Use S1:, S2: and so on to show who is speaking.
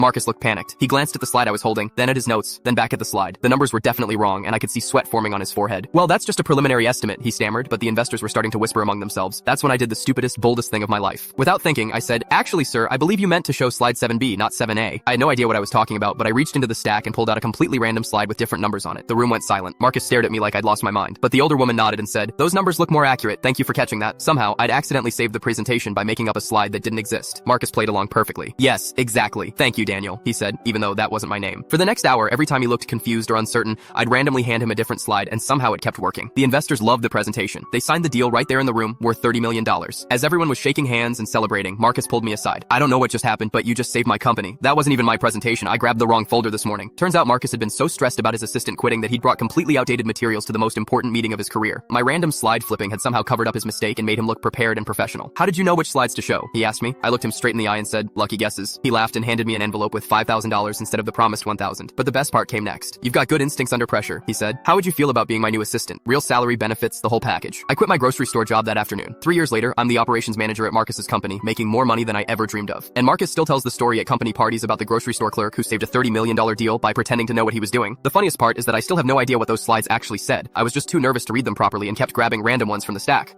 S1: Marcus looked panicked. He glanced at the slide I was holding, then at his notes, then back at the slide. The numbers were definitely wrong, and I could see sweat forming on his forehead. Well, that's just a preliminary estimate, he stammered, but the investors were starting to whisper among themselves. That's when I did the stupidest, boldest thing of my life. Without thinking, I said, "Actually, sir, I believe you meant to show slide 7B, not 7A. I had no idea what I was talking about, but I reached into the stack and pulled out a completely random slide with different numbers on it. The room went silent. Marcus stared at me like I'd lost my mind. But the older woman nodded and said, "Those numbers look more accurate. Thank you for catching that." Somehow, I'd accidentally saved the presentation by making up a slide that didn't exist. Marcus played along perfectly. "Yes, exactly. Thank you, Daniel," he said, even though that wasn't my name. For the next hour, every time he looked confused or uncertain, I'd randomly hand him a different slide, and somehow it kept working. The investors loved the presentation. They signed the deal right there in the room, worth $30 million. As everyone was shaking hands and celebrating, Marcus pulled me aside. "I don't know what just happened, but you just saved my company. That wasn't even my presentation. I grabbed the wrong folder this morning." Turns out Marcus had been so stressed about his assistant quitting that he'd brought completely outdated materials to the most important meeting of his career. My random slide flipping had somehow covered up his mistake and made him look prepared and professional. "How did you know which slides to show?" he asked me. I looked him straight in the eye and said, "Lucky guesses." He laughed and handed me an envelope with $5,000 instead of the promised $1,000. But the best part came next. "You've got good instincts under pressure," he said. "How would you feel about being my new assistant? Real salary, benefits, the whole package." I quit my grocery store job that afternoon. 3 years later, I'm the operations manager at Marcus's company, making more money than I ever dreamed of. And Marcus still tells the story at company parties about the grocery store clerk who saved a $30 million deal by pretending to know what he was doing. The funniest part is that I still have no idea what those slides actually said. I was just too nervous to read them properly and kept grabbing random ones from the stack.